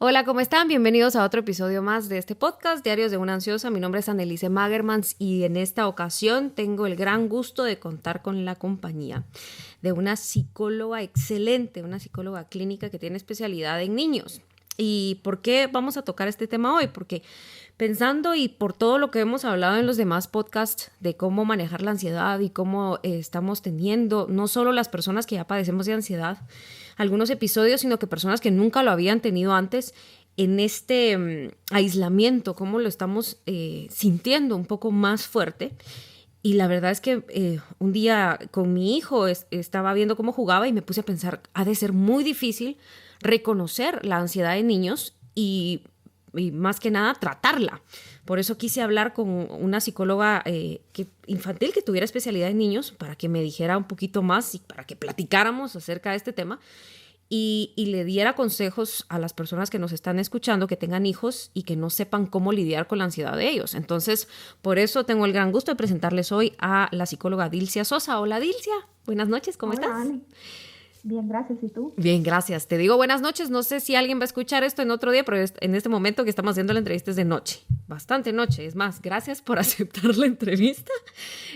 Hola, ¿cómo están? Bienvenidos a otro episodio más de este podcast, Diarios de una Ansiosa. Mi nombre es Annelise Magermans y en esta ocasión tengo el gran gusto de contar con la compañía de una psicóloga excelente, una psicóloga clínica que tiene especialidad en niños. ¿Y por qué vamos a tocar este tema hoy? Porque pensando y por todo lo que hemos hablado en los demás podcasts de cómo manejar la ansiedad y cómo estamos teniendo, no solo las personas que ya padecemos de ansiedad, algunos episodios, sino que personas que nunca lo habían tenido antes en este aislamiento, cómo lo estamos sintiendo un poco más fuerte. Y la verdad es que un día con mi hijo estaba viendo cómo jugaba y me puse a pensar, ha de ser muy difícil reconocer la ansiedad de niños y más que nada tratarla. Por eso quise hablar con una psicóloga infantil que tuviera especialidad en niños para que me dijera un poquito más y para que platicáramos acerca de este tema y le diera consejos a las personas que nos están escuchando, que tengan hijos y que no sepan cómo lidiar con la ansiedad de ellos. Entonces, por eso tengo el gran gusto de presentarles hoy a la psicóloga Dilcia Sosa. Hola, Dilcia. Buenas noches, ¿cómo estás? Hola, Ani. Bien, gracias. ¿Y tú? Bien, gracias. Te digo buenas noches. No sé si alguien va a escuchar esto en otro día, pero en este momento que estamos haciendo la entrevista es de noche. Bastante noche. Es más, gracias por aceptar la entrevista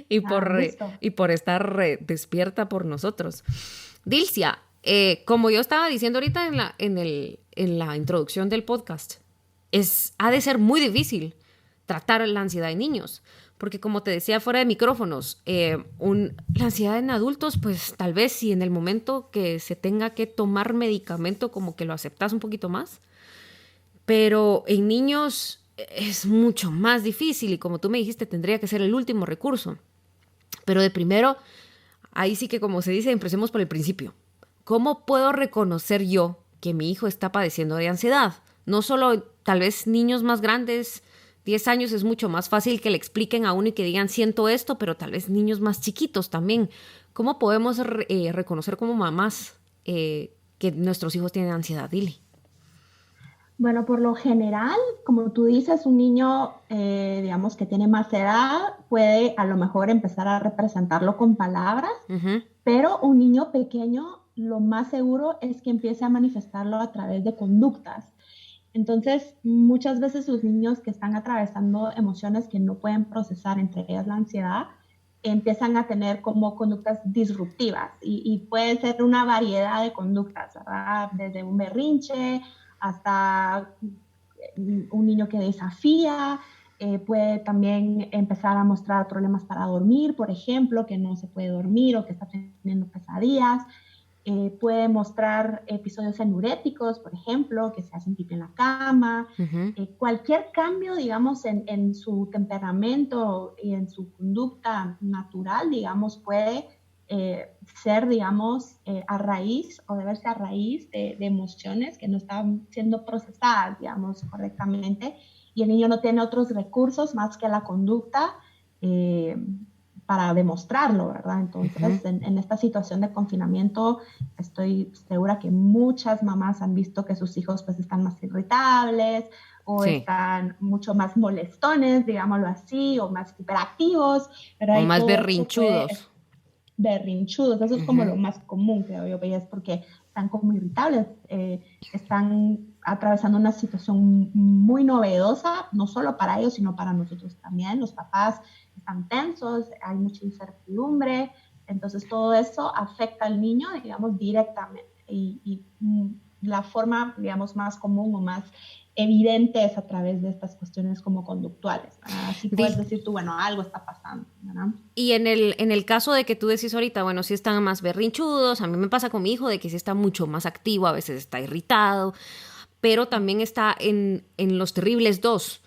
y Ah, listo. y por estar despierta por nosotros. Dilcia, como yo estaba diciendo ahorita en la introducción del podcast, ha de ser muy difícil tratar la ansiedad de niños. Porque como te decía fuera de micrófonos, la ansiedad en adultos, pues tal vez si en el momento que se tenga que tomar medicamento como que lo aceptas un poquito más, pero en niños es mucho más difícil y como tú me dijiste tendría que ser el último recurso. Pero de primero, ahí sí que como se dice, empecemos por el principio. ¿Cómo puedo reconocer yo que mi hijo está padeciendo de ansiedad? No solo tal vez niños más grandes, 10 años es mucho más fácil que le expliquen a uno y que digan siento esto, pero tal vez niños más chiquitos también. ¿Cómo podemos reconocer como mamás que nuestros hijos tienen ansiedad, Dili? Bueno, por lo general, como tú dices, un niño, digamos, que tiene más edad puede a lo mejor empezar a representarlo con palabras, Uh-huh. pero un niño pequeño, lo más seguro es que empiece a manifestarlo a través de conductas. Entonces, muchas veces los niños que están atravesando emociones que no pueden procesar, entre ellas la ansiedad, empiezan a tener como conductas disruptivas y puede ser una variedad de conductas, ¿verdad? Desde un berrinche hasta un niño que desafía, puede también empezar a mostrar problemas para dormir, por ejemplo, que no se puede dormir o que está teniendo pesadillas. Puede mostrar episodios enuréticos, por ejemplo, que se hacen pipí en la cama. Uh-huh. Cualquier cambio, digamos, en su temperamento y en su conducta natural, digamos, puede ser, digamos, a raíz o deberse a raíz de emociones que no están siendo procesadas, digamos, correctamente, y el niño no tiene otros recursos más que la conducta eh, para demostrarlo, ¿verdad? Uh-huh. Entonces, en esta situación de confinamiento, estoy segura que muchas mamás han visto que sus hijos pues están más irritables o Sí, están mucho más molestones, digámoslo así, o más hiperactivos, ¿verdad? o Y más todo eso puede berrinchudos. berrinchudos, eso es como Uh-huh. lo más común, creo yo, y es porque están como irritables, están atravesando una situación muy novedosa, no solo para ellos, sino para nosotros también. Los papás están tensos, hay mucha incertidumbre, entonces todo eso afecta al niño, digamos, directamente. La forma, digamos, más común o más evidente es a través de estas cuestiones como conductuales, ¿verdad? Así puedes Dil, decir tú, bueno, algo está pasando, ¿verdad? Y en el caso de que tú decís ahorita, bueno, si están más berrinchudos, a mí me pasa con mi hijo de que sí está mucho más activo, a veces está irritado, pero también está en los terribles dos.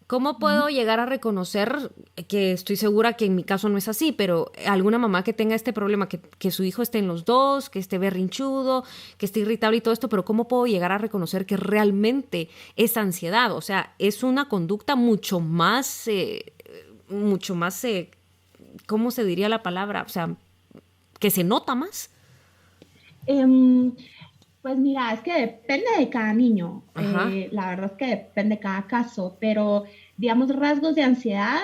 ¿Cómo puedo llegar a reconocer que estoy segura que en mi caso no es así, pero alguna mamá que tenga este problema, que su hijo esté en los dos, que esté berrinchudo, que esté irritable y todo esto, pero cómo puedo llegar a reconocer que realmente es ansiedad? O sea, es una conducta mucho más, ¿cómo se diría la palabra? O sea, que se nota más. Um, Pues mira, es que depende de cada niño. Ajá. La verdad es que depende de cada caso, pero digamos rasgos de ansiedad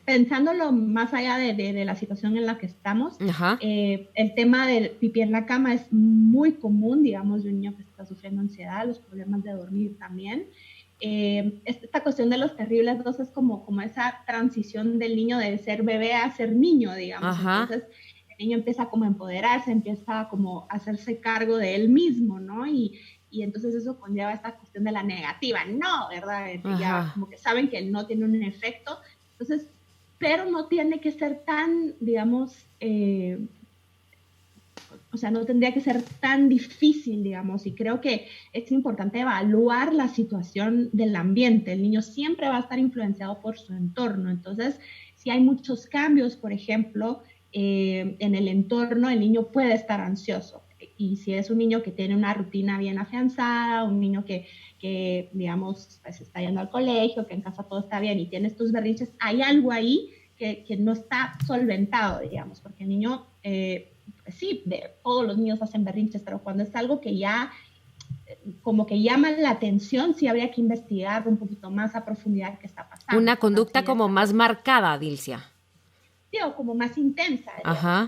pensándolo más allá de la situación en la que estamos, el tema del pipí en la cama es muy común, digamos, de un niño que está sufriendo ansiedad, los problemas de dormir también. Esta cuestión de los terribles dos es como esa transición del niño de ser bebé a ser niño, digamos. Entonces el niño empieza como a empoderarse, empieza como a hacerse cargo de él mismo, ¿no? Y entonces eso conlleva esta cuestión de la negativa, no, ¿verdad? Ya como que saben que no tiene un efecto. Entonces, pero no tiene que ser tan, digamos, o sea, no tendría que ser tan difícil, digamos, y creo que es importante evaluar la situación del ambiente. El niño siempre va a estar influenciado por su entorno, entonces, si hay muchos cambios, por ejemplo, en el entorno, el niño puede estar ansioso. Y si es un niño que tiene una rutina bien afianzada, un niño que digamos, pues está yendo al colegio, que en casa todo está bien y tiene estos berrinches, hay algo ahí que no está solventado, digamos, porque el niño, pues sí, todos los niños hacen berrinches, pero cuando es algo que ya como que llama la atención, sí habría que investigar un poquito más a profundidad qué está pasando. Una conducta como más marcada, Dilcia. Sí, o como más intensa.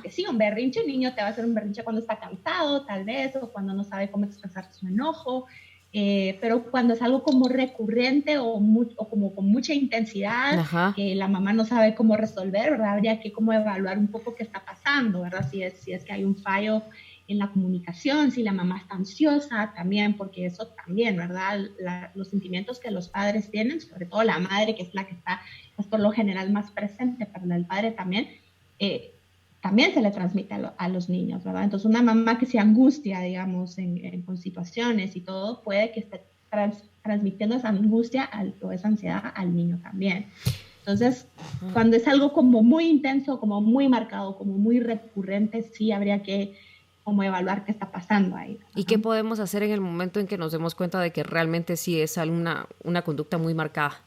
Que sí, un berrinche, un niño te va a hacer un berrinche cuando está cansado, tal vez, o cuando no sabe cómo expresar su enojo, pero cuando es algo como recurrente o como con mucha intensidad, que la mamá no sabe cómo resolver, ¿verdad? Habría que como evaluar un poco qué está pasando, ¿verdad? Si es que hay un fallo en la comunicación, si la mamá está ansiosa también, porque eso también, ¿verdad? Los sentimientos que los padres tienen, sobre todo la madre, que es la que está pues, por lo general más presente, pero el padre también, también se le transmite a los niños, ¿verdad? Entonces una mamá que se angustia, digamos, con situaciones y todo, puede que esté transmitiendo esa angustia o esa ansiedad al niño también. Entonces, cuando es algo como muy intenso, como muy marcado, como muy recurrente, sí habría que como evaluar qué está pasando ahí. ¿Y qué podemos hacer en el momento en que nos demos cuenta de que realmente sí es una conducta muy marcada?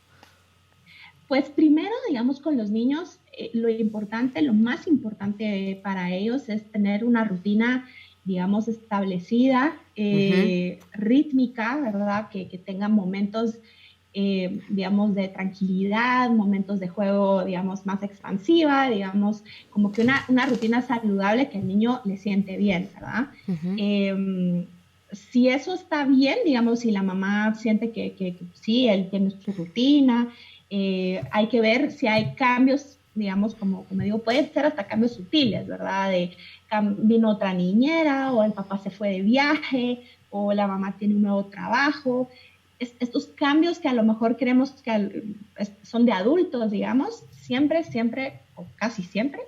Pues primero, digamos, con los niños, lo más importante para ellos es tener una rutina, digamos, establecida, rítmica, ¿verdad? Que tengan momentos, digamos, de tranquilidad, momentos de juego, digamos, más expansiva, digamos, como que una rutina saludable que el niño le siente bien, ¿verdad? Si eso está bien, digamos, si la mamá siente que sí, él tiene su rutina, hay que ver si hay cambios, digamos, como digo, pueden ser hasta cambios sutiles, ¿verdad? Vino otra niñera, o el papá se fue de viaje, o la mamá tiene un nuevo trabajo. Estos cambios que a lo mejor creemos que son de adultos, digamos, siempre, o casi siempre,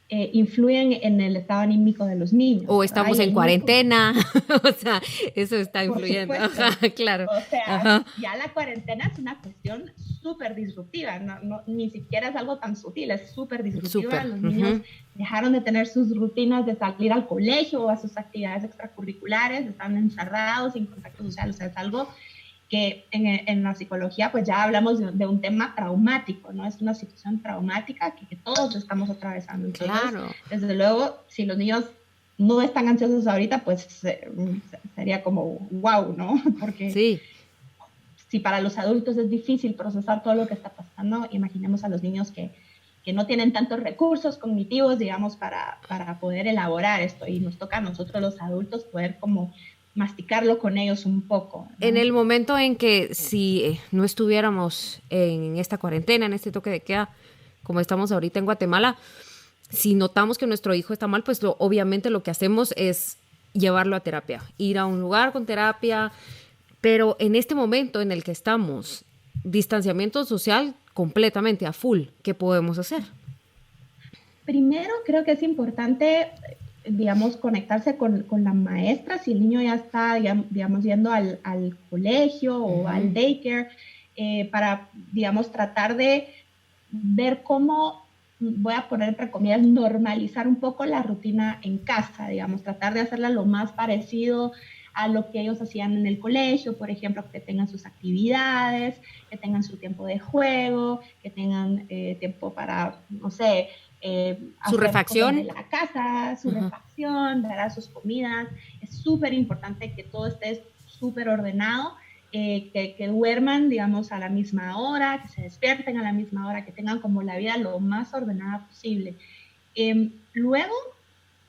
influyen en el estado anímico de los niños. O estamos en cuarentena, o sea, eso está influyendo. Claro. O sea, ya la cuarentena es una cuestión súper disruptiva, ni siquiera es algo tan sutil, es súper disruptiva. Los niños dejaron de tener sus rutinas de salir al colegio o a sus actividades extracurriculares, están encerrados, sin contacto social, o sea, es algo que en la psicología pues ya hablamos de un tema traumático, ¿no? Es una situación traumática que todos estamos atravesando. Entonces, desde luego, si los niños no están ansiosos ahorita, pues sería como wow, ¿no? Porque si para los adultos es difícil procesar todo lo que está pasando, imaginemos a los niños que no tienen tantos recursos cognitivos, digamos, para poder elaborar esto, y nos toca a nosotros los adultos poder como masticarlo con ellos un poco, ¿no? En el momento en que si no estuviéramos en esta cuarentena, en este toque de queda, como estamos ahorita en Guatemala, si notamos que nuestro hijo está mal, pues obviamente lo que hacemos es llevarlo a terapia, ir a un lugar con terapia, pero en este momento en el que estamos, distanciamiento social completamente a full, ¿qué podemos hacer? Primero creo que es importante, digamos, conectarse con la maestra, si el niño ya está, digamos, yendo al colegio o al daycare, para, digamos, tratar de ver cómo, voy a poner entre comillas, normalizar un poco la rutina en casa, digamos, tratar de hacerla lo más parecido a lo que ellos hacían en el colegio, por ejemplo, que tengan sus actividades, que tengan su tiempo de juego, que tengan tiempo para, no sé, su refacción de la casa, su refacción, ¿verdad? Sus comidas. Es súper importante que todo esté súper ordenado que duerman, digamos, a la misma hora, que se despierten a la misma hora, que tengan como la vida lo más ordenada posible. Luego,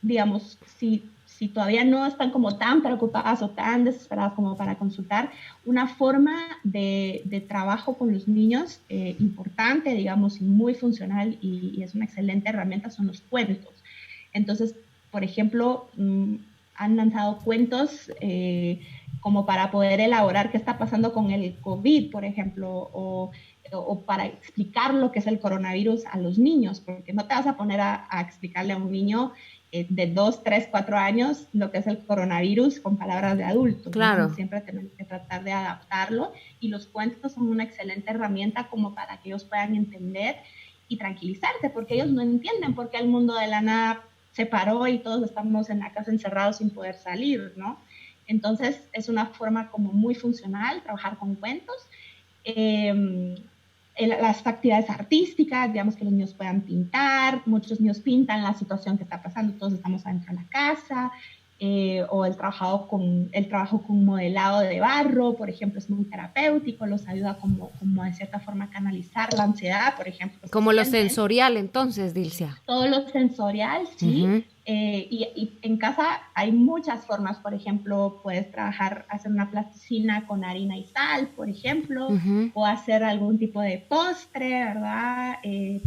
digamos, si todavía no están como tan preocupadas o tan desesperadas como para consultar, una forma de trabajo con los niños importante, digamos, y muy funcional y es una excelente herramienta son los cuentos. Entonces, por ejemplo, han lanzado cuentos como para poder elaborar qué está pasando con el COVID, por ejemplo, o para explicar lo que es el coronavirus a los niños, porque no te vas a poner a explicarle a un niño de 2, 3, 4 años lo que es el coronavirus con palabras de adultos. Claro. ¿No? Siempre tenemos que tratar de adaptarlo y los cuentos son una excelente herramienta como para que ellos puedan entender y tranquilizarse, porque ellos no entienden por qué el mundo de la nada se paró y todos estamos en la casa encerrados sin poder salir, ¿no? Entonces es una forma como muy funcional trabajar con cuentos. Las actividades artísticas, digamos que los niños puedan pintar, muchos niños pintan la situación que está pasando, todos estamos adentro de la casa, o el trabajo con modelado de barro, por ejemplo, es muy terapéutico, los ayuda como de cierta forma a canalizar la ansiedad, por ejemplo. Como lo sensorial, entonces, Dilcia. Todo lo sensorial, sí. Uh-huh. Y en casa hay muchas formas, por ejemplo, puedes hacer una plasticina con harina y sal, por ejemplo, uh-huh. o hacer algún tipo de postre, ¿verdad?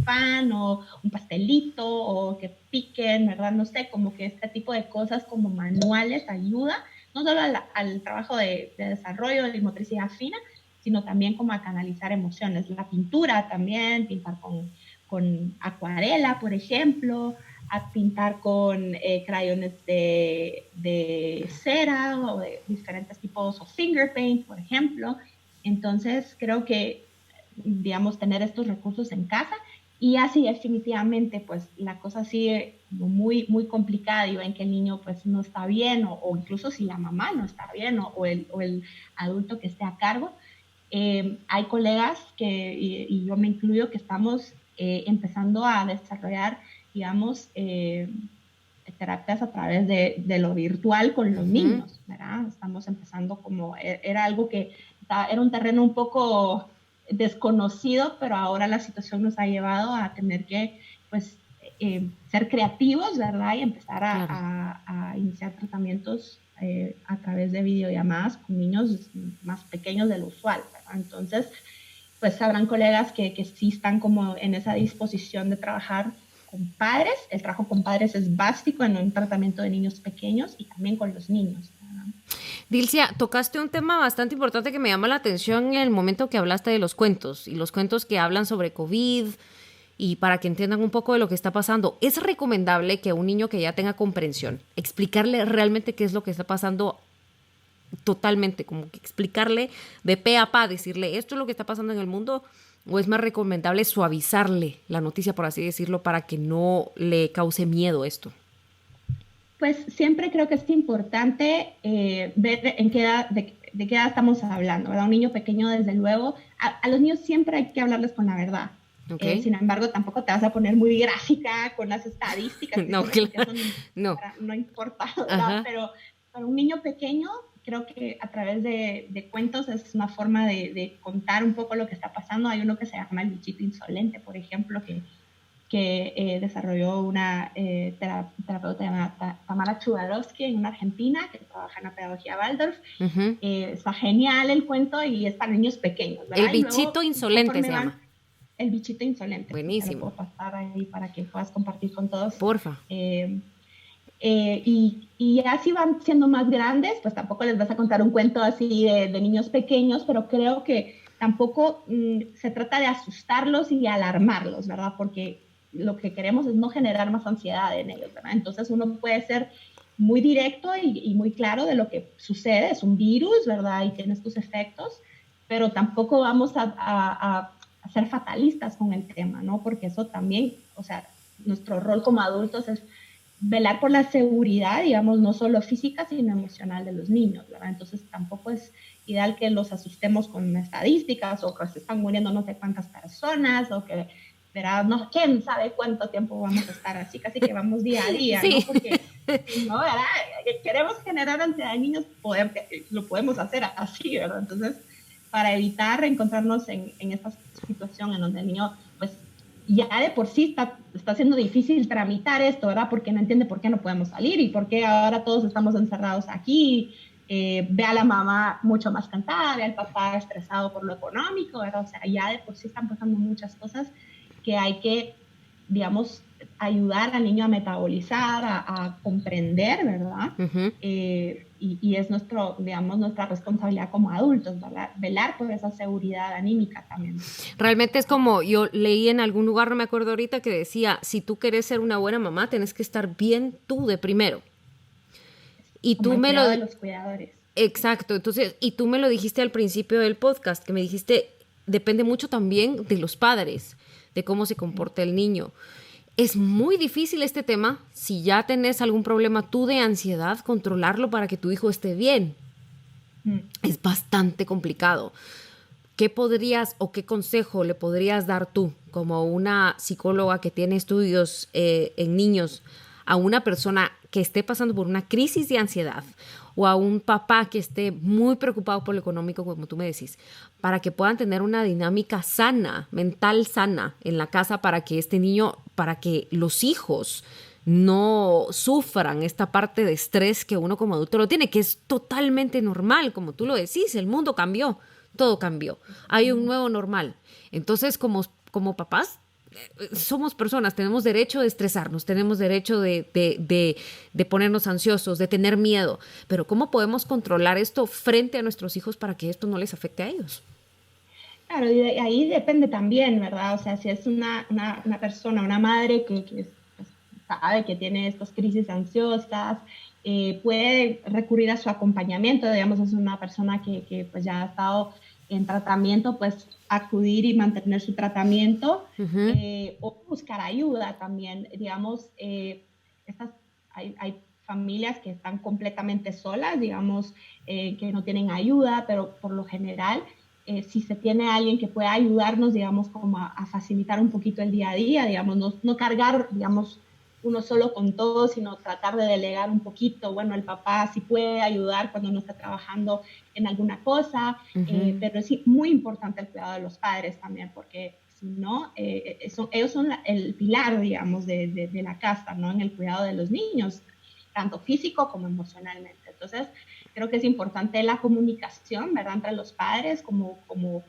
Pan o un pastelito o que piquen, ¿verdad? No sé, como que este tipo de cosas como manuales ayuda, no solo al trabajo de desarrollo de motricidad fina, sino también como a canalizar emociones. La pintura también, pintar con acuarela, por ejemplo, a pintar con crayones de cera o de diferentes tipos, o finger paint, por ejemplo. Entonces, creo que, digamos, tener estos recursos en casa y así definitivamente, pues, la cosa sigue muy, muy complicada y ven que el niño, pues, no está bien o incluso si la mamá no está bien o el adulto que esté a cargo. Hay colegas y yo me incluyo, que estamos empezando a desarrollar, digamos, terapias a través de lo virtual con los niños, ¿verdad? Estamos empezando como, era algo que era un terreno un poco desconocido, pero ahora la situación nos ha llevado a tener que, pues, ser creativos, ¿verdad? Y empezar a iniciar tratamientos a través de videollamadas con niños más pequeños de lo usual, ¿verdad? Entonces, pues habrán colegas que sí están como en esa disposición de trabajar con padres. El trabajo con padres es básico en un tratamiento de niños pequeños y también con los niños, ¿verdad? Dilcia, tocaste un tema bastante importante que me llama la atención en el momento que hablaste de los cuentos y los cuentos que hablan sobre COVID y para que entiendan un poco de lo que está pasando. ¿Es recomendable que un niño que ya tenga comprensión, explicarle realmente qué es lo que está pasando totalmente, como que explicarle de pe a pa, decirle esto es lo que está pasando en el mundo, o es más recomendable suavizarle la noticia, por así decirlo, para que no le cause miedo esto? Pues siempre creo que es importante ver en qué edad, de qué edad estamos hablando, ¿verdad? Un niño pequeño, desde luego, a los niños siempre hay que hablarles con la verdad. Okay. Sin embargo, tampoco te vas a poner muy gráfica con las estadísticas. No, claro. No importa, ¿verdad? Pero para un niño pequeño, creo que a través de cuentos es una forma de contar un poco lo que está pasando. Hay uno que se llama El bichito insolente, por ejemplo, que desarrolló una terapeuta llamada Tamara Chubarovsky en una Argentina, que trabaja en la pedagogía Waldorf. Uh-huh. Está genial el cuento y es para niños pequeños, ¿verdad? El bichito insolente se llama. El bichito insolente. Buenísimo. Lo puedo pasar ahí para que puedas compartir con todos. Porfa. Y así van siendo más grandes, pues tampoco les vas a contar un cuento así de niños pequeños, pero creo que tampoco se trata de asustarlos y alarmarlos, ¿verdad? Porque lo que queremos es no generar más ansiedad en ellos, ¿verdad? Entonces uno puede ser muy directo y muy claro de lo que sucede, es un virus, ¿verdad? Y tiene sus efectos, pero tampoco vamos a ser fatalistas con el tema, ¿no? Porque eso también, o sea, nuestro rol como adultos es velar por la seguridad, digamos, no solo física, sino emocional de los niños, ¿verdad? Entonces tampoco es ideal que los asustemos con estadísticas o que se están muriendo no sé cuántas personas o que ¿verdad? No, quién sabe cuánto tiempo vamos a estar así, casi que vamos día a día, Sí. ¿no? Porque, ¿no? ¿Verdad? Queremos generar ansiedad en niños, lo podemos hacer así, ¿verdad? Entonces, para evitar encontrarnos en esta situación en donde el niño, pues, ya de por sí está siendo difícil tramitar esto, ¿verdad? Porque no entiende por qué no podemos salir y por qué ahora todos estamos encerrados aquí. Ve a la mamá mucho más cansada, ve al papá estresado por lo económico, ¿verdad? O sea, ya de por sí están pasando muchas cosas que hay que, digamos, ayudar al niño a metabolizar, a comprender, ¿verdad? Ujú. Y es digamos, nuestra responsabilidad como adultos, ¿verdad? Velar por esa seguridad anímica también. Realmente es como yo leí en algún lugar, no me acuerdo ahorita, que decía, si tú quieres ser una buena mamá, tienes que estar bien tú de primero. Y Como tú el me lo... cuidado de los cuidadores. Exacto, entonces, y tú me lo dijiste al principio del podcast, que me dijiste, depende mucho también de los padres, de cómo se comporta el niño. Es muy difícil este tema, si ya tenés algún problema tú de ansiedad, controlarlo para que tu hijo esté bien. Es bastante complicado. ¿Qué podrías o qué consejo le podrías dar tú como una psicóloga que tiene estudios en niños a una persona que esté pasando por una crisis de ansiedad o a un papá que esté muy preocupado por lo económico, como tú me decís, para que puedan tener una dinámica sana, mental sana en la casa para que este niño, para que los hijos no sufran esta parte de estrés que uno como adulto lo tiene, que es totalmente normal, como tú lo decís, el mundo cambió, todo cambió, hay un nuevo normal. Entonces, como papás, somos personas, tenemos derecho de estresarnos, tenemos derecho de ponernos ansiosos, de tener miedo, pero ¿cómo podemos controlar esto frente a nuestros hijos para que esto no les afecte a ellos? Claro, y ahí depende también, ¿verdad? O sea, si es una persona, una madre que pues, sabe que tiene estas crisis ansiosas, puede recurrir a su acompañamiento, digamos, es una persona que pues ya ha estado en tratamiento, pues acudir y mantener su tratamiento Uh-huh. o buscar ayuda también, digamos, estas, hay familias que están completamente solas, digamos, que no tienen ayuda, pero por lo general si se tiene alguien que pueda ayudarnos, digamos, como a facilitar un poquito el día a día, digamos, no cargar, digamos, uno solo con todo, sino tratar de delegar un poquito. Bueno, el papá sí puede ayudar cuando no está trabajando en alguna cosa, Uh-huh. pero es muy importante el cuidado de los padres también, porque si no, ellos son el pilar, digamos, de la casa, ¿no? En el cuidado de los niños, tanto físico como emocionalmente. Entonces, creo que es importante la comunicación, ¿verdad? Entre los padres, como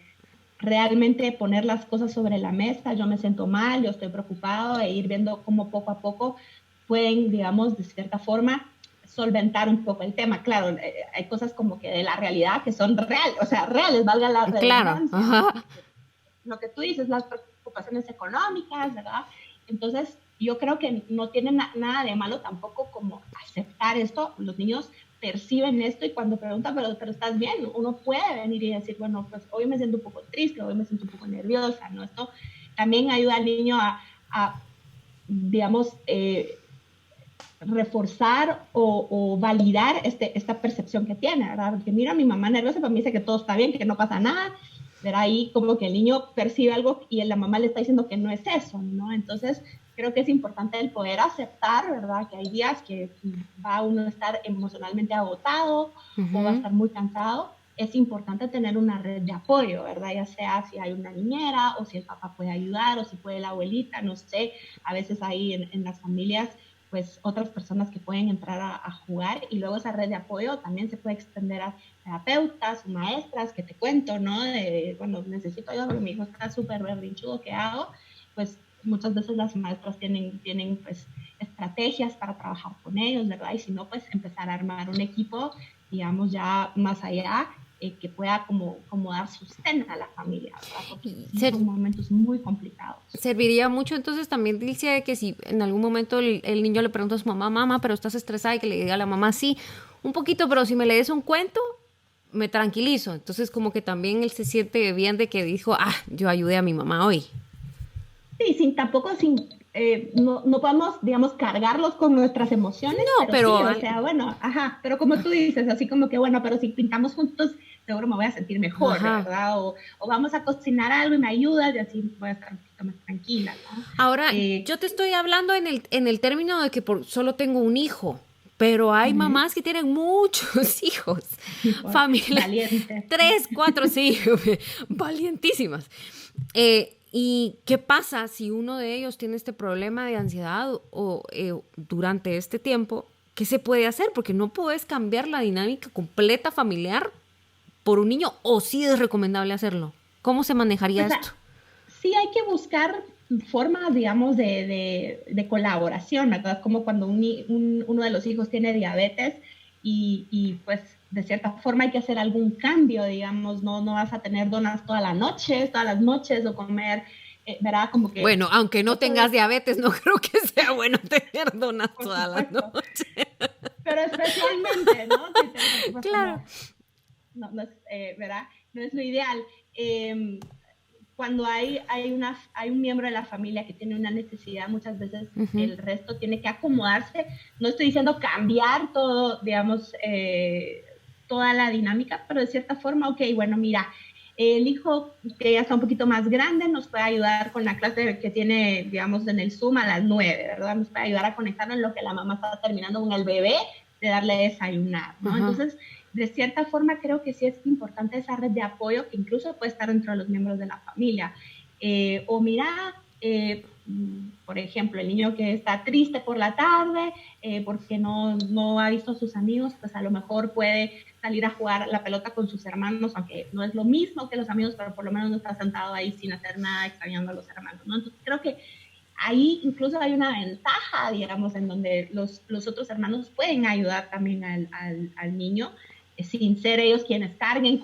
realmente poner las cosas sobre la mesa. Yo me siento mal, yo estoy preocupado e ir viendo cómo poco a poco pueden, digamos, de cierta forma solventar un poco el tema. Claro, hay cosas como que de la realidad que son reales, o sea, reales, valga la Claro. redundancia, ¿no? Ajá. Lo que tú dices, las preocupaciones económicas, ¿verdad? Entonces, yo creo que no tiene nada de malo tampoco como aceptar esto. Los niños perciben esto y cuando preguntan, pero ¿estás bien? Uno puede venir y decir, bueno, pues hoy me siento un poco triste, hoy me siento un poco nerviosa, ¿no? Esto también ayuda al niño a digamos, reforzar o validar esta percepción que tiene, ¿verdad? Porque mira, mi mamá nerviosa, para mí dice que todo está bien, que no pasa nada, ¿verdad? Ahí como que el niño percibe algo y la mamá le está diciendo que no es eso, ¿no? Entonces, creo que es importante el poder aceptar, ¿verdad? Que hay días que va uno a estar emocionalmente agotado o va a Uh-huh. estar muy cansado. Es importante tener una red de apoyo, ¿verdad? Ya sea si hay una niñera o si el papá puede ayudar o si puede la abuelita, no sé. A veces ahí en las familias pues otras personas que pueden entrar a jugar y luego esa red de apoyo también se puede extender a terapeutas, maestras, que te cuento, ¿no? Bueno, necesito ayuda porque mi hijo está súper berrinchudo, ¿qué hago? Pues muchas veces las maestras tienen pues estrategias para trabajar con ellos, ¿verdad? Y si no, pues empezar a armar un equipo, digamos, ya más allá, que pueda como dar sostén a la familia, ¿verdad? Porque sí Ser, son momentos muy complicados. Serviría mucho entonces también, Dilcia, de que si en algún momento el niño le pregunta a su mamá, mamá, pero estás estresada, y que le diga a la mamá, sí, un poquito, pero si me lees un cuento, me tranquilizo. Entonces como que también él se siente bien de que dijo, yo ayudé a mi mamá hoy. Sí, tampoco no podemos, digamos, cargarlos con nuestras emociones, No, pero pero sí, o sea, bueno, ajá, pero como tú dices, así como que, bueno, pero si pintamos juntos seguro me voy a sentir mejor, Ajá. ¿verdad? O vamos a cocinar algo y me ayudas y así voy a estar un poquito más tranquila, ¿no? Ahora, yo te estoy hablando en el término de que solo tengo un hijo, pero hay Ujú. mamás que tienen muchos hijos, Por familia, valiente. 3, 4, sí, valientísimas. ¿Y qué pasa si uno de ellos tiene este problema de ansiedad o durante este tiempo? ¿Qué se puede hacer? Porque no puedes cambiar la dinámica completa familiar por un niño, o sí es recomendable hacerlo. ¿Cómo se manejaría Pues esto? sí hay que buscar formas, digamos, de colaboración, ¿verdad? Como cuando uno de los hijos tiene diabetes pues de cierta forma hay que hacer algún cambio, digamos, no vas a tener donas todas las noches o comer, ¿verdad? Como que Bueno, aunque no eso tengas diabetes, no creo que sea bueno tener donas por todas las supuesto, noches. pero especialmente, ¿no? Si por supuesto Claro. no es, ¿verdad? No es lo ideal. Cuando hay un miembro de la familia que tiene una necesidad, muchas veces Uh-huh. el resto tiene que acomodarse. No estoy diciendo cambiar todo, digamos, toda la dinámica, pero de cierta forma, ok, bueno, mira, el hijo que ya está un poquito más grande nos puede ayudar con la clase que tiene, digamos, en el Zoom a las 9, ¿verdad? Nos puede ayudar a conectarnos en lo que la mamá está terminando con el bebé, de darle desayunar, ¿no? Uh-huh. Entonces, de cierta forma creo que sí es importante esa red de apoyo que incluso puede estar dentro de los miembros de la familia. O mira, por ejemplo, el niño que está triste por la tarde porque no ha visto a sus amigos, pues a lo mejor puede salir a jugar la pelota con sus hermanos, aunque no es lo mismo que los amigos, pero por lo menos no está sentado ahí sin hacer nada, extrañando a los hermanos, ¿no? Entonces creo que ahí incluso hay una ventaja, digamos, en donde los otros hermanos pueden ayudar también al niño, sin ser ellos quienes carguen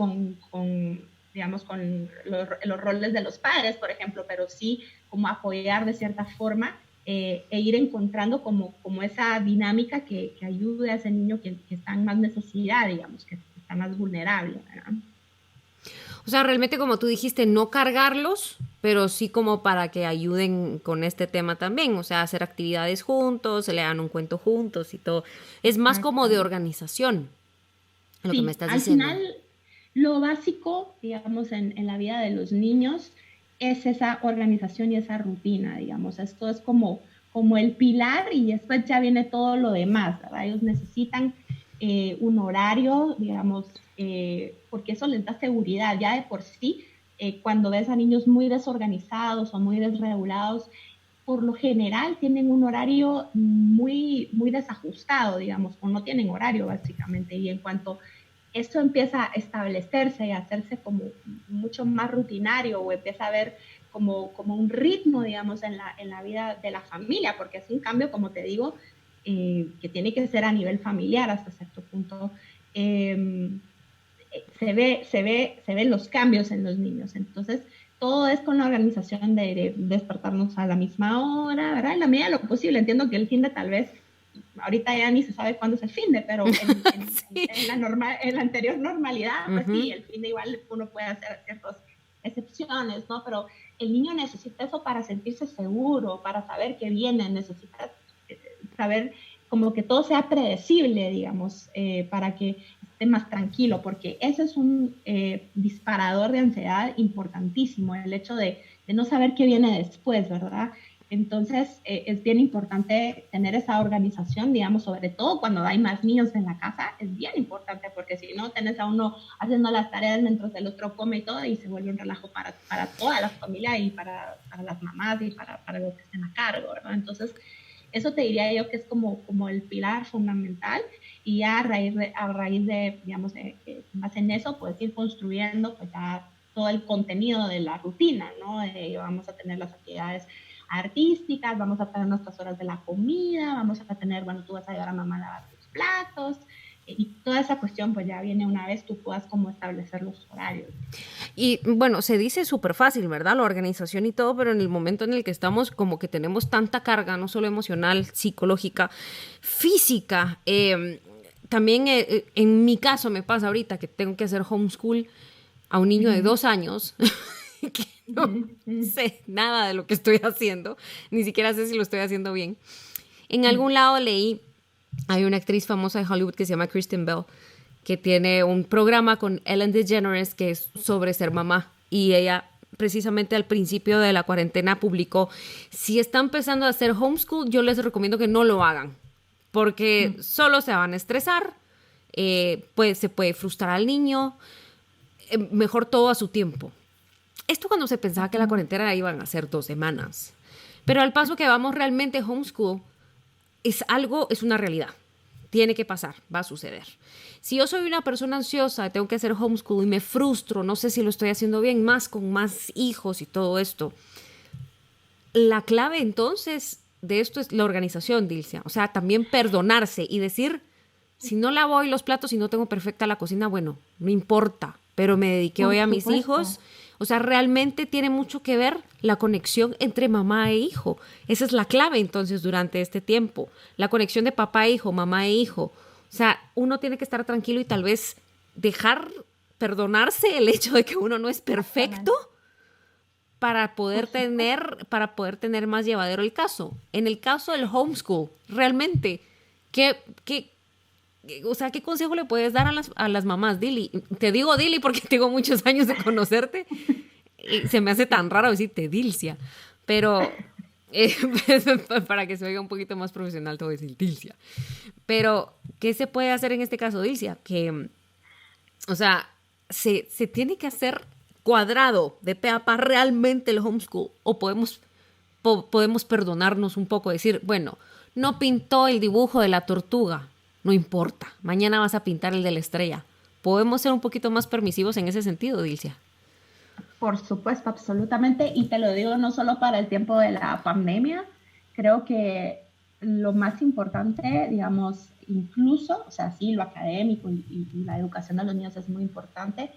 digamos, con los roles de los padres, por ejemplo, pero sí como apoyar de cierta forma e ir encontrando como esa dinámica que ayude a ese niño que está en más necesidad, digamos, que está más vulnerable, ¿verdad? O sea, realmente como tú dijiste, no cargarlos, pero sí como para que ayuden con este tema también. O sea, hacer actividades juntos, se lean un cuento juntos y todo. Es más como de Exactamente. organización, lo que me Sí, estás al diciendo. final lo básico, digamos, en la vida de los niños es esa organización y esa rutina, digamos. Esto es como el pilar y después ya viene todo lo demás, ¿verdad? Ellos necesitan un horario, digamos, porque eso les da seguridad. Ya de por sí, cuando ves a niños muy desorganizados o muy desregulados, por lo general tienen un horario muy desajustado, digamos, o no tienen horario básicamente. Y en cuanto esto empieza a establecerse y a hacerse como mucho más rutinario o empieza a haber como un ritmo, digamos, en la vida de la familia, porque es un cambio, como te digo, que tiene que ser a nivel familiar hasta cierto punto. Se ven los cambios en los niños. Entonces, todo es con la organización de despertarnos a la misma hora, ¿verdad? En la medida de lo posible. Entiendo que el fin de tal vez ahorita ya ni se sabe cuándo es el fin de, pero Sí. en la anterior normalidad, pues sí, Ujú. el fin de igual uno puede hacer ciertas excepciones, ¿no? Pero el niño necesita eso para sentirse seguro, para saber que viene, necesita saber como que todo sea predecible, digamos, para que esté más tranquilo, porque ese es un disparador de ansiedad importantísimo, el hecho de no saber qué viene después, ¿verdad? Entonces, es bien importante tener esa organización, digamos, sobre todo cuando hay más niños en la casa, es bien importante porque si no, tenés a uno haciendo las tareas mientras el otro come y todo y se vuelve un relajo para toda la familia y para las mamás y para los que estén a cargo, ¿verdad? Entonces, eso te diría yo que es como el pilar fundamental y ya a raíz de digamos, más en eso, puedes ir construyendo pues ya todo el contenido de la rutina, ¿no? Vamos a tener las actividades artísticas, vamos a tener nuestras horas de la comida, vamos a tener, bueno, tú vas a ayudar a mamá a lavar tus platos, y toda esa cuestión pues ya viene una vez tú puedas como establecer los horarios. Y bueno, se dice súper fácil, ¿verdad? La organización y todo, pero en el momento en el que estamos como que tenemos tanta carga, no solo emocional, psicológica, física. También en mi caso me pasa ahorita que tengo que hacer homeschool a un niño de Uh-huh. 2 años que no Uh-huh. sé nada de lo que estoy haciendo, ni siquiera sé si lo estoy haciendo bien. En algún lado leí, hay una actriz famosa de Hollywood que se llama Kristen Bell, que tiene un programa con Ellen DeGeneres que es sobre ser mamá. Y ella precisamente al principio de la cuarentena publicó, si están empezando a hacer homeschool, yo les recomiendo que no lo hagan, porque solo se van a estresar, pues se puede frustrar al niño, mejor todo a su tiempo. Esto cuando se pensaba que la cuarentena iban a ser 2 semanas. Pero al paso que vamos realmente homeschool, es una realidad. Tiene que pasar, va a suceder. Si yo soy una persona ansiosa, tengo que hacer homeschool y me frustro, no sé si lo estoy haciendo bien, más con más hijos y todo esto. La clave entonces de esto es la organización, Dilcia. O sea, también perdonarse y decir, si no lavo hoy los platos y no tengo perfecta la cocina, bueno, no importa, pero me dediqué hoy a mis hijos. O sea, realmente tiene mucho que ver la conexión entre mamá e hijo. Esa es la clave entonces durante este tiempo. La conexión de papá e hijo, mamá e hijo. O sea, uno tiene que estar tranquilo y tal vez perdonarse el hecho de que uno no es perfecto para poder tener más llevadero el caso. En el caso del homeschool, realmente, ¿qué consejo le puedes dar a las mamás, Dili? Te digo Dili porque tengo muchos años de conocerte y se me hace tan raro decirte Dilcia, pero para que se oiga un poquito más profesional te voy a decir Dilcia. Pero, ¿qué se puede hacer en este caso, Dilcia? Que, o sea, se tiene que hacer cuadrado de pe a pa realmente el homeschool, o podemos perdonarnos un poco, decir, bueno, no pintó el dibujo de la tortuga, no importa, mañana vas a pintar el de la estrella. ¿Podemos ser un poquito más permisivos en ese sentido, Dilcia? Por supuesto, absolutamente. Y te lo digo no solo para el tiempo de la pandemia, creo que lo más importante, digamos, incluso, o sea, sí, lo académico y la educación de los niños es muy importante,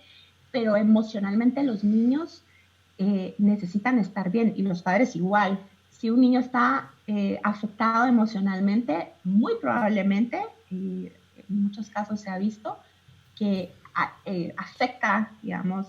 pero emocionalmente los niños necesitan estar bien y los padres igual. Si un niño está afectado emocionalmente, muy probablemente, y en muchos casos se ha visto, que afecta, digamos,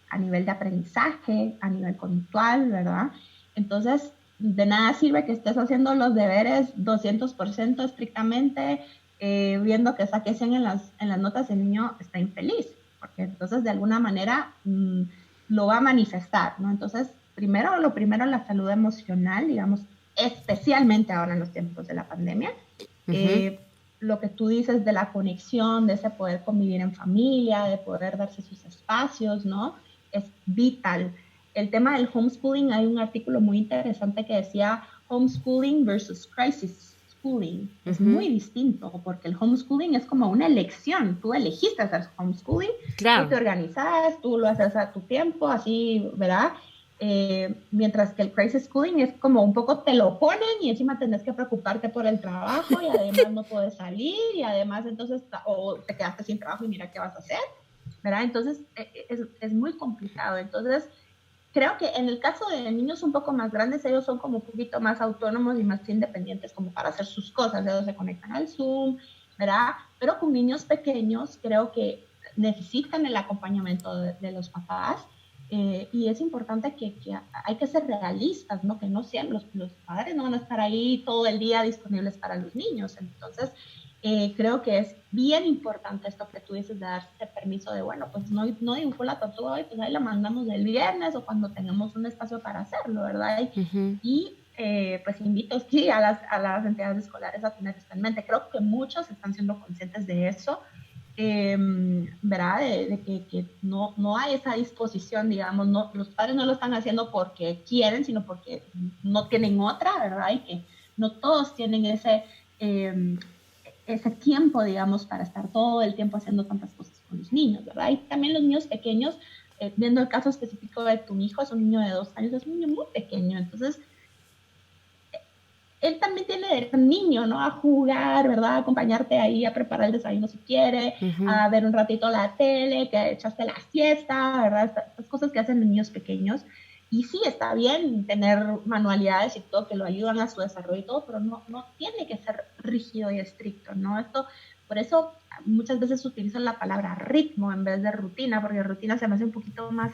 a nivel de aprendizaje, a nivel conductual, ¿verdad? Entonces, de nada sirve que estés haciendo los deberes 200% estrictamente, viendo que saques 100 en las notas, el niño está infeliz, porque entonces de alguna manera lo va a manifestar, ¿no? Entonces, lo primero, la salud emocional, digamos, especialmente ahora en los tiempos de la pandemia. Lo que tú dices de la conexión, de ese poder convivir en familia, de poder darse sus espacios, ¿no? Es vital. El tema del homeschooling, hay un artículo muy interesante que decía homeschooling versus crisis schooling. Es muy distinto porque el homeschooling es como una elección. Tú elegiste hacer homeschooling, claro. Tú te organizas, tú lo haces a tu tiempo, así, ¿verdad? Mientras que el crisis schooling es como un poco te lo ponen y encima tenés que preocuparte por el trabajo y además no puedes salir y además entonces o te quedaste sin trabajo y mira qué vas a hacer, ¿verdad? Entonces es muy complicado. Entonces creo que en el caso de niños un poco más grandes, ellos son como un poquito más autónomos y más independientes como para hacer sus cosas, ellos se conectan al Zoom, ¿verdad? Pero con niños pequeños creo que necesitan el acompañamiento de los papás. Y es importante que hay que ser realistas, ¿no? Que no siempre los padres no van a estar ahí todo el día disponibles para los niños. Entonces, creo que es bien importante esto que tú dices de darse permiso de, bueno, pues no dibujó la tortuga hoy, pues ahí la mandamos el viernes o cuando tengamos un espacio para hacerlo, ¿verdad? Y pues invito sí, a las entidades escolares a tener esto en mente. Creo que muchos están siendo conscientes de eso. ¿Verdad? De que no hay esa disposición, digamos, los padres no lo están haciendo porque quieren, sino porque no tienen otra, ¿verdad? Y que no todos tienen ese tiempo, digamos, para estar todo el tiempo haciendo tantas cosas con los niños, ¿verdad? Y también los niños pequeños, viendo el caso específico de tu hijo, es un niño de 2 años, es un niño muy pequeño, entonces él también tiene derecho, niño, ¿no? A jugar, ¿verdad? A acompañarte ahí, a preparar el desayuno si quiere, a ver un ratito la tele, que echaste la siesta, ¿verdad? Estas cosas que hacen los niños pequeños. Y sí, está bien tener manualidades y todo que lo ayudan a su desarrollo y todo, pero no tiene que ser rígido y estricto, ¿no? Por eso muchas veces utilizan la palabra ritmo en vez de rutina, porque rutina se me hace un poquito más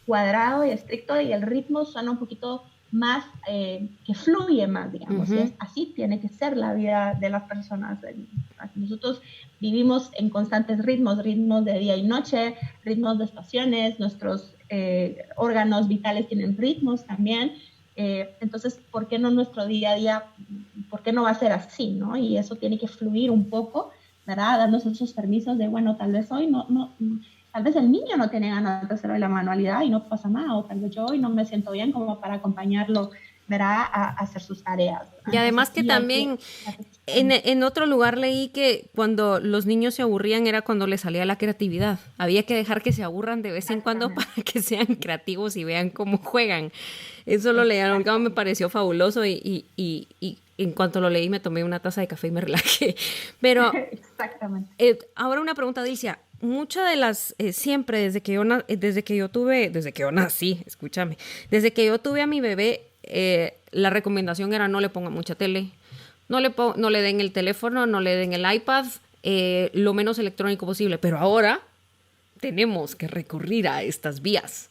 cuadrado y estricto y el ritmo suena un poquito más, que fluye más, digamos. Y así tiene que ser la vida de las personas. Nosotros vivimos en constantes ritmos de día y noche, ritmos de estaciones, nuestros órganos vitales tienen ritmos también. Entonces, ¿por qué no nuestro día a día, por qué no va a ser así, ¿no? Y eso tiene que fluir un poco, ¿verdad? Darnos esos permisos de, bueno, tal vez hoy tal vez el niño no tiene ganas de hacer la manualidad y no pasa nada, o tal vez yo hoy no me siento bien como para acompañarlo, ¿verdad? A hacer sus tareas. Y además que también en otro lugar leí que cuando los niños se aburrían era cuando les salía la creatividad. Había que dejar que se aburran de vez en cuando para que sean creativos y vean cómo juegan. Eso lo leí, me pareció fabuloso y en cuanto lo leí me tomé una taza de café y me relajé. Pero ahora una pregunta, Dilcia. Muchas de las, siempre desde que yo nací, escúchame, desde que yo tuve a mi bebé, la recomendación era no le ponga mucha tele, no le den el teléfono, no le den el iPad, lo menos electrónico posible. Pero ahora tenemos que recurrir a estas vías.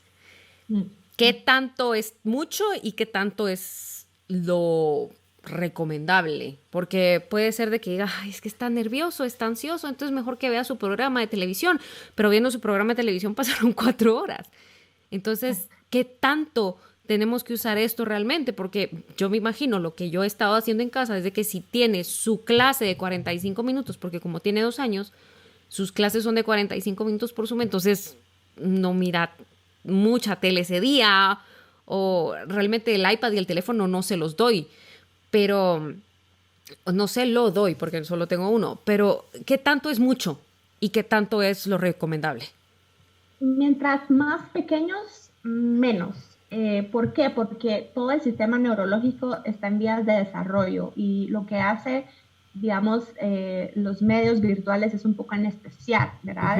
¿Qué tanto es mucho y qué tanto es lo recomendable? Porque puede ser de que diga, ay, es que está nervioso, está ansioso, entonces mejor que vea su programa de televisión, pero viendo su programa de televisión pasaron 4 horas. Entonces, ¿qué tanto tenemos que usar esto realmente? Porque yo me imagino lo que yo he estado haciendo en casa es de que si tiene su clase de 45 minutos, porque como tiene 2 años, sus clases son de 45 minutos por Zoom, entonces no mira mucha tele ese día, o realmente el iPad y el teléfono no se los doy, pero no se lo doy porque solo tengo uno, pero ¿qué tanto es mucho y qué tanto es lo recomendable? Mientras más pequeños, menos. ¿Por qué? Porque todo el sistema neurológico está en vías de desarrollo y lo que hace, digamos, los medios virtuales es un poco anestesiar, ¿verdad?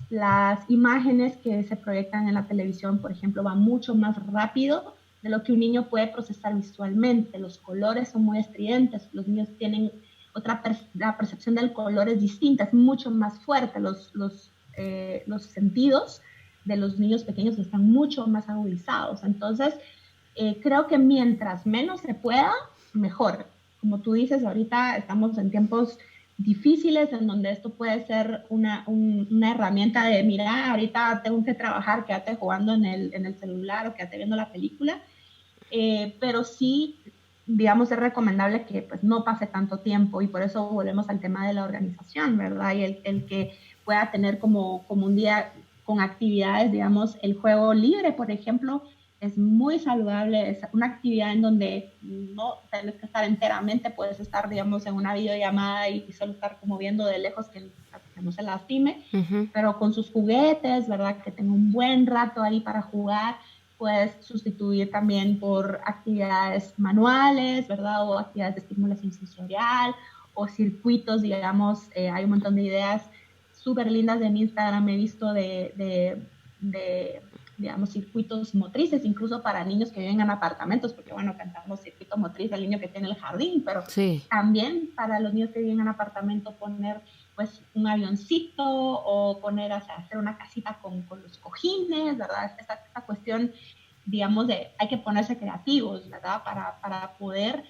Las imágenes que se proyectan en la televisión, por ejemplo, van mucho más rápido de lo que un niño puede procesar visualmente. Los colores son muy estridentes, los niños tienen la percepción del color es distinta, es mucho más fuerte, los sentidos de los niños pequeños están mucho más agudizados. Entonces, creo que mientras menos se pueda, mejor. Como tú dices, ahorita estamos en tiempos difíciles en donde esto puede ser una herramienta de, mira, ahorita tengo que trabajar, quédate jugando en el celular o quédate viendo la película, pero sí, digamos, es recomendable que pues no pase tanto tiempo y por eso volvemos al tema de la organización, ¿verdad? Y el que pueda tener como un día con actividades, digamos, el juego libre, por ejemplo, es muy saludable, es una actividad en donde no tienes que estar enteramente, puedes estar, digamos, en una videollamada y solo estar como viendo de lejos que no se lastime, pero con sus juguetes, ¿verdad? Que tenga un buen rato ahí para jugar, puedes sustituir también por actividades manuales, ¿verdad? O actividades de estimulación sensorial o circuitos, digamos, hay un montón de ideas súper lindas en Instagram, he visto de digamos, circuitos motrices, incluso para niños que viven en apartamentos, porque bueno, cantamos circuito motriz al niño que tiene el jardín, pero también para los niños que viven en apartamento poner pues un avioncito o poner, o sea, hacer una casita con los cojines, ¿verdad? Esta cuestión, digamos, hay que ponerse creativos, ¿verdad? Para poder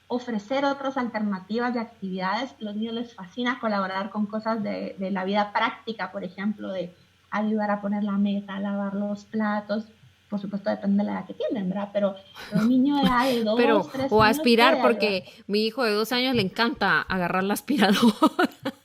ofrecer otras alternativas de actividades. Los niños les fascina colaborar con cosas de la vida práctica, por ejemplo, de ayudar a poner la mesa, a lavar los platos. Por supuesto, depende de la edad que tienen, ¿verdad? Pero un niño de 2, 3 años... O aspirar, porque mi hijo de 2 años le encanta agarrar la aspiradora.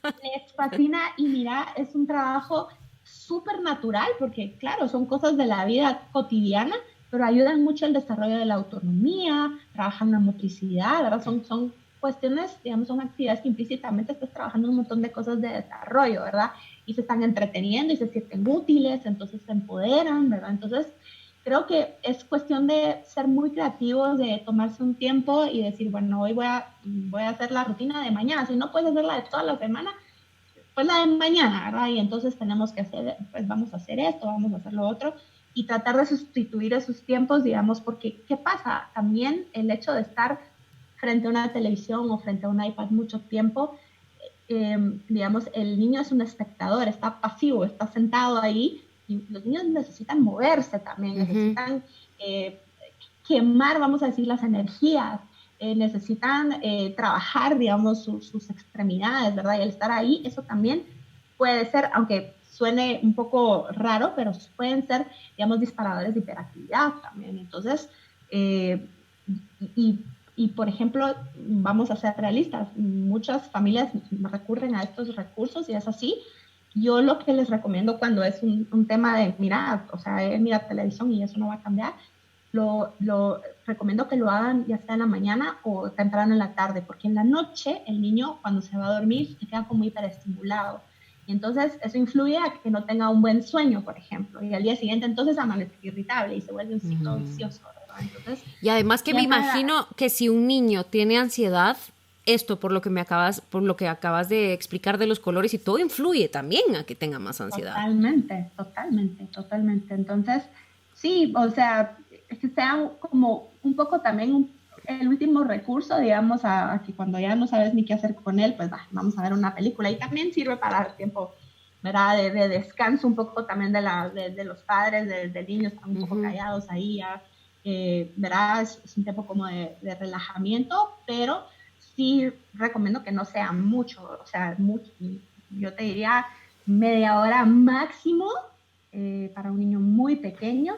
Les fascina y mira, es un trabajo súper natural, porque claro, son cosas de la vida cotidiana, pero ayudan mucho al desarrollo de la autonomía, trabajan la motricidad, ¿verdad? Son cuestiones, digamos, son actividades que implícitamente estás trabajando un montón de cosas de desarrollo, ¿verdad? Y se están entreteniendo y se sienten útiles, entonces se empoderan, ¿verdad? Entonces, creo que es cuestión de ser muy creativos, de tomarse un tiempo y decir, bueno, hoy voy a hacer la rutina de mañana. Si no puedes hacerla de toda la semana, pues la de mañana, ¿verdad? Y entonces tenemos que hacer, pues vamos a hacer esto, vamos a hacer lo otro, y tratar de sustituir esos tiempos, digamos, porque ¿qué pasa? También el hecho de estar frente a una televisión o frente a un iPad mucho tiempo, digamos, el niño es un espectador, está pasivo, está sentado ahí, y los niños necesitan moverse también, necesitan quemar, vamos a decir, las energías, necesitan trabajar, digamos, sus extremidades, ¿verdad? Y el estar ahí, eso también puede ser, aunque suene un poco raro, pero pueden ser, digamos, disparadores de hiperactividad también. Entonces, y por ejemplo, vamos a ser realistas, muchas familias recurren a estos recursos y es así. Yo lo que les recomiendo cuando es un tema de, mira, o sea, mira televisión y eso no va a cambiar, lo recomiendo que lo hagan ya sea en la mañana o temprano en la tarde, porque en la noche el niño cuando se va a dormir se queda como hiperestimulado. Y entonces eso influye a que no tenga un buen sueño, por ejemplo, y al día siguiente entonces amanece irritable y se vuelve un ciclo vicioso, ¿verdad? Entonces, y además que me imagino que si un niño tiene ansiedad, esto por lo que acabas de explicar de los colores y todo influye también a que tenga más ansiedad. Totalmente. Entonces, sí, o sea, que sea como un poco también el último recurso, digamos, a que cuando ya no sabes ni qué hacer con él, pues vamos a ver una película. Y también sirve para el tiempo, ¿verdad? De descanso un poco también de los padres, de niños, están un poco callados ahí, ya, ¿verdad? Es un tiempo como de relajamiento, pero sí recomiendo que no sea mucho, o sea, yo te diría media hora máximo para un niño muy pequeño.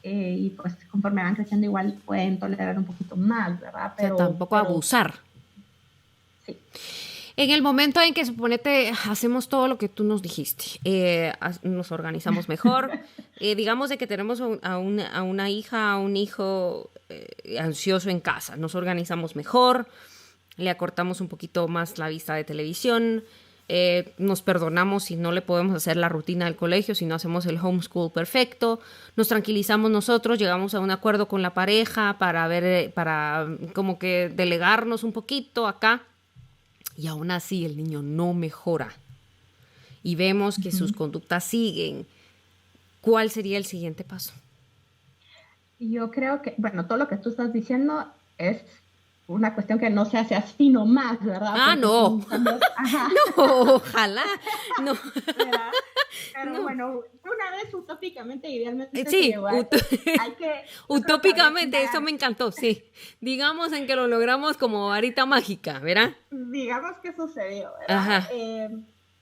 Y pues conforme van creciendo igual pueden tolerar un poquito más, ¿verdad? Pero o sea, tampoco abusar. Sí. En el momento en que suponete hacemos todo lo que tú nos dijiste, nos organizamos mejor, digamos de que tenemos a una hija, a un hijo ansioso en casa, nos organizamos mejor, le acortamos un poquito más la vista de televisión, nos perdonamos si no le podemos hacer la rutina del colegio, si no hacemos el homeschool perfecto, nos tranquilizamos nosotros, llegamos a un acuerdo con la pareja para como que delegarnos un poquito acá, y aún así el niño no mejora y vemos que sus conductas siguen. ¿Cuál sería el siguiente paso? Yo creo que, bueno, todo lo que tú estás diciendo es una cuestión que no se hace así nomás, ¿verdad? Ah, no. No, ojalá. No. ¿Verdad? Pero no. Bueno, una vez utópicamente, idealmente. Sí, utópicamente, eso me encantó, sí. Digamos en que lo logramos como varita mágica, ¿verdad? Digamos que sucedió, ¿verdad?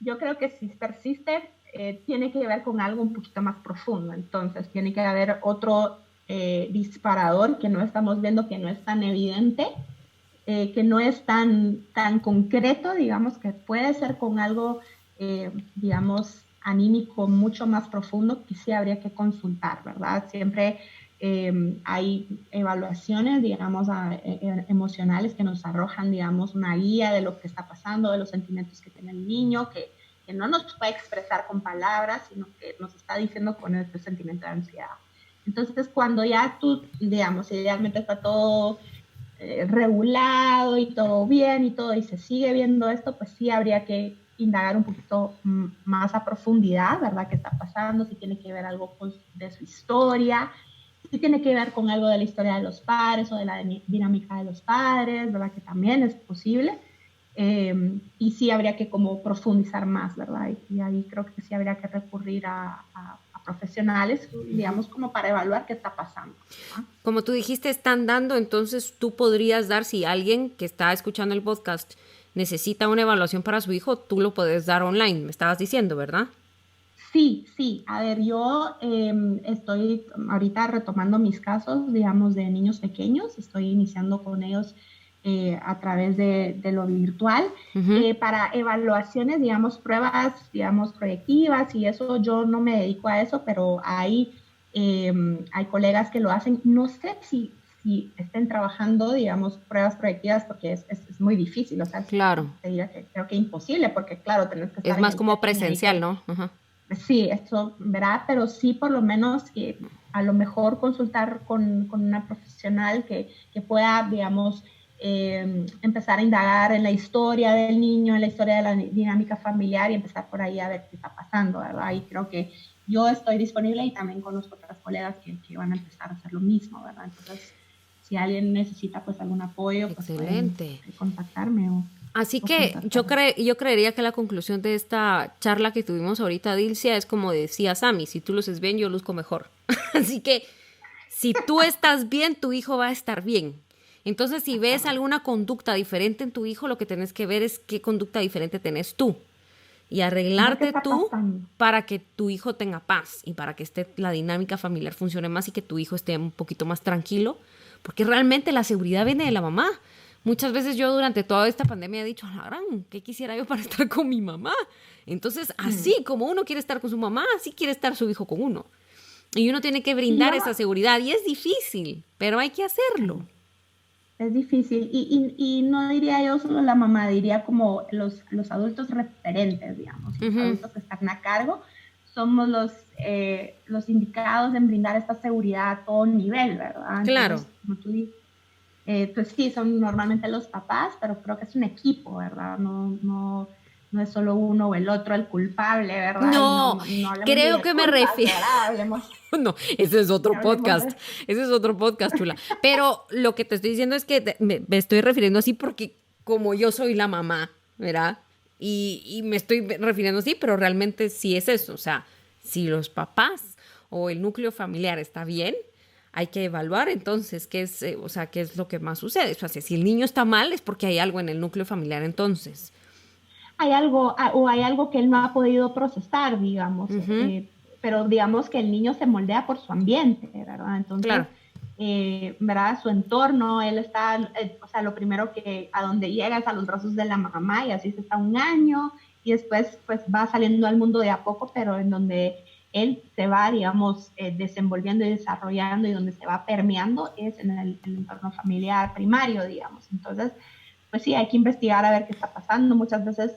Yo creo que si persiste, tiene que ver con algo un poquito más profundo. Entonces, tiene que haber otro disparador que no estamos viendo, que no es tan evidente, que no es tan concreto, digamos, que puede ser con algo, digamos, anímico mucho más profundo, que sí habría que consultar, ¿verdad? Siempre hay evaluaciones, digamos, emocionales que nos arrojan, digamos, una guía de lo que está pasando, de los sentimientos que tiene el niño, que no nos puede expresar con palabras, sino que nos está diciendo con este sentimiento de ansiedad. Entonces, cuando ya tú, digamos, idealmente está todo regulado y todo bien y se sigue viendo esto, pues sí habría que indagar un poquito más a profundidad, ¿verdad? ¿Qué está pasando? Si tiene que ver algo de su historia, si tiene que ver con algo de la historia de los padres o de la dinámica de los padres, ¿verdad? Que también es posible. Y sí habría que como profundizar más, ¿verdad? Y ahí creo que sí habría que recurrir a profesionales, digamos, como para evaluar qué está pasando, ¿no? Como tú dijiste, están dando, entonces tú podrías dar, si alguien que está escuchando el podcast necesita una evaluación para su hijo, tú lo puedes dar online, me estabas diciendo, ¿verdad? Sí. A ver, yo estoy ahorita retomando mis casos, digamos, de niños pequeños, estoy iniciando con ellos a través de lo virtual, para evaluaciones, digamos, pruebas, digamos, proyectivas, y eso yo no me dedico a eso, pero hay colegas que lo hacen. No sé si estén trabajando, digamos, pruebas proyectivas, porque es muy difícil, o sea, claro. Te diría que creo que imposible, porque claro, tenés que estar es más como presencial, ¿no? Ajá. Sí, esto, ¿verdad? Pero sí, por lo menos, a lo mejor consultar con una profesional que pueda, digamos, empezar a indagar en la historia del niño, en la historia de la dinámica familiar, y empezar por ahí a ver qué está pasando, ¿verdad? Y creo que yo estoy disponible y también conozco otras colegas que van a empezar a hacer lo mismo, ¿verdad? Entonces, si alguien necesita pues algún apoyo, pues pueden contactarme Así que yo creería que la conclusión de esta charla que tuvimos ahorita, Dilcia, es como decía Sammy, si tú luces bien, yo luzco mejor. Así que Si tú estás bien, tu hijo va a estar bien. Entonces, si ves alguna conducta diferente en tu hijo, lo que tenés que ver es qué conducta diferente tenés tú. Y arreglarte tú para que tu hijo tenga paz y para que la dinámica familiar funcione más y que tu hijo esté un poquito más tranquilo. Porque realmente la seguridad viene de la mamá. Muchas veces yo durante toda esta pandemia he dicho, la gran, ¿qué quisiera yo para estar con mi mamá? Entonces, así como uno quiere estar con su mamá, así quiere estar su hijo con uno. Y uno tiene que brindar esa seguridad. Y es difícil, pero hay que hacerlo. Es difícil. Y no diría yo solo la mamá, diría como los adultos referentes, digamos. Los adultos que están a cargo. Somos los indicados en brindar esta seguridad a todo nivel, ¿verdad? Claro. Entonces, como tú dices, pues sí, son normalmente los papás, pero creo que es un equipo, ¿verdad? No es solo uno o el otro el culpable, ¿verdad? No, creo que me refiero. No, ese es otro podcast. Ese es otro podcast, chula. Pero lo que te estoy diciendo es que me estoy refiriendo así porque como yo soy la mamá, ¿verdad? Y me estoy refiriendo así, pero realmente sí es eso. O sea, si los papás o el núcleo familiar está bien, hay que evaluar entonces qué es lo que más sucede. O sea, si el niño está mal es porque hay algo en el núcleo familiar entonces. Hay algo que él no ha podido procesar, digamos, pero digamos que el niño se moldea por su ambiente, ¿verdad? Entonces, claro. ¿Verdad? Su entorno, él está, o sea, lo primero que a donde llega es a los brazos de la mamá y así se está un año y después pues va saliendo al mundo de a poco, pero en donde él se va, digamos, desenvolviendo y desarrollando y donde se va permeando es en el entorno familiar primario, digamos. Entonces, pues sí, hay que investigar a ver qué está pasando. Muchas veces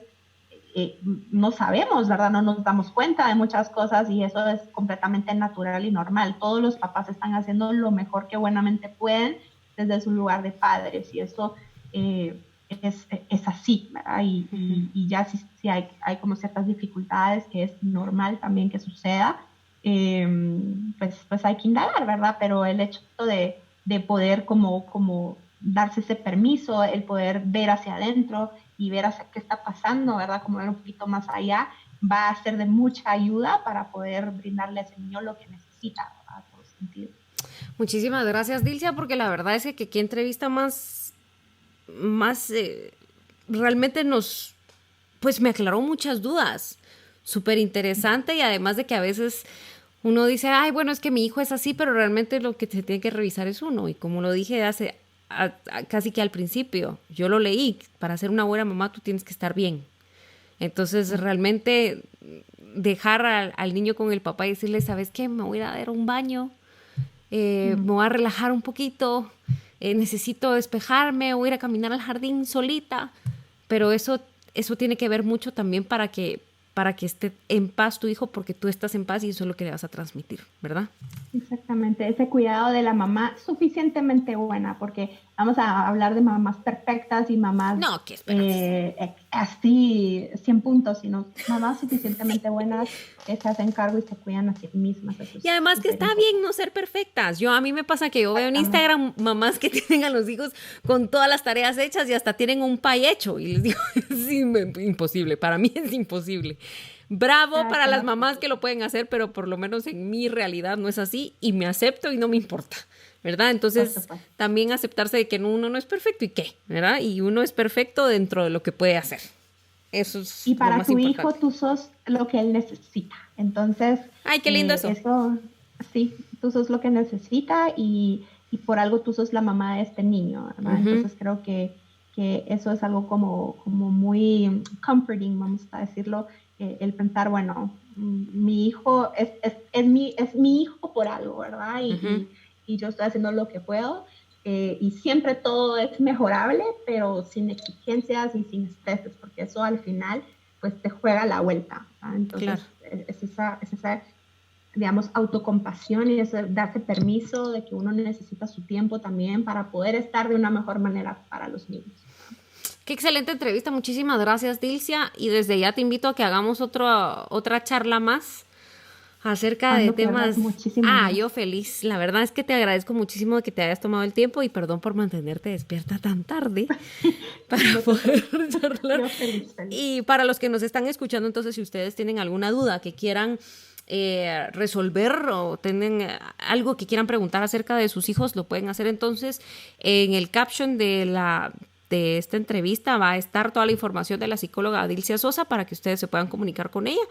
no sabemos, ¿verdad? No nos damos cuenta de muchas cosas y eso es completamente natural y normal. Todos los papás están haciendo lo mejor que buenamente pueden desde su lugar de padres y eso es así, ¿verdad? Y ya si hay como ciertas dificultades que es normal también que suceda, pues hay que indagar, ¿verdad? Pero el hecho de poder como darse ese permiso, el poder ver hacia adentro y ver hacia qué está pasando, ¿verdad? Como ver un poquito más allá, va a ser de mucha ayuda para poder brindarle a ese niño lo que necesita, ¿verdad? En todo sentido. Muchísimas gracias, Dilcia, porque la verdad es que qué entrevista más realmente pues me aclaró muchas dudas. Súper interesante y además de que a veces uno dice, ay, bueno, es que mi hijo es así, pero realmente lo que se tiene que revisar es uno. Y como lo dije casi que al principio, yo lo leí, para ser una buena mamá tú tienes que estar bien. Entonces realmente dejar al niño con el papá y decirle, ¿sabes qué? Me voy a dar un baño, me voy a relajar un poquito, necesito despejarme, voy a ir a caminar al jardín solita, pero eso tiene que ver mucho también para que esté en paz tu hijo, porque tú estás en paz y eso es lo que le vas a transmitir, ¿verdad? Exactamente, ese cuidado de la mamá suficientemente buena, porque vamos a hablar de mamás perfectas y mamás así 100 puntos, sino mamás suficientemente buenas que se hacen cargo y se cuidan a sí mismas. Y además que está bien no ser perfectas. A mí me pasa que yo veo en Instagram mamás que tienen a los hijos con todas las tareas hechas y hasta tienen un pie hecho y les digo, es imposible, para mí es imposible. Bravo para las mamás que lo pueden hacer, pero por lo menos en mi realidad no es así y me acepto y no me importa, ¿verdad? Entonces, también aceptarse de que uno no es perfecto y qué, ¿verdad? Y uno es perfecto dentro de lo que puede hacer. Eso es y para lo más tu importante. hijo tú sos lo que él necesita. Entonces, ay, qué lindo eso. Sí, tú sos lo que necesita y por algo tú sos la mamá de este niño, ¿verdad? Entonces creo que eso es algo como muy comforting, vamos a decirlo, el pensar, bueno, mi hijo es mi hijo por algo, ¿verdad? Y yo estoy haciendo lo que puedo y siempre todo es mejorable, pero sin exigencias y sin estreses, porque eso al final pues te juega la vuelta, ¿verdad? Entonces es esa digamos, autocompasión y ese darse permiso de que uno necesita su tiempo también para poder estar de una mejor manera para los niños. Qué excelente entrevista, muchísimas gracias, Dilcia, y desde ya te invito a que hagamos otra charla más acerca de temas. Yo feliz, la verdad es que te agradezco muchísimo de que te hayas tomado el tiempo y perdón por mantenerte despierta tan tarde para poder charlar. Yo feliz. Y para los que nos están escuchando, entonces, si ustedes tienen alguna duda que quieran resolver o tienen algo que quieran preguntar acerca de sus hijos, lo pueden hacer entonces en el caption de esta entrevista va a estar toda la información de la psicóloga Dilcia Sosa para que ustedes se puedan comunicar con ella.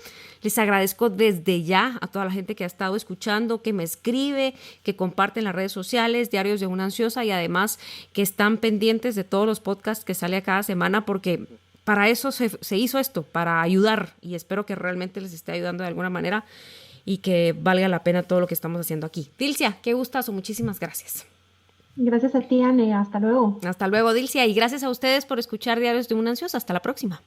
Les agradezco desde ya a toda la gente que ha estado escuchando, que me escribe, que comparte en las redes sociales, Diarios de una Ansiosa, y además que están pendientes de todos los podcasts que sale cada semana, porque para eso se hizo esto, para ayudar, y espero que realmente les esté ayudando de alguna manera y que valga la pena todo lo que estamos haciendo aquí. Dilcia, qué gustazo, muchísimas gracias. Gracias a ti, Anne. Hasta luego. Hasta luego, Dilcia, y gracias a ustedes por escuchar Diarios de una Ansiosa. Hasta la próxima.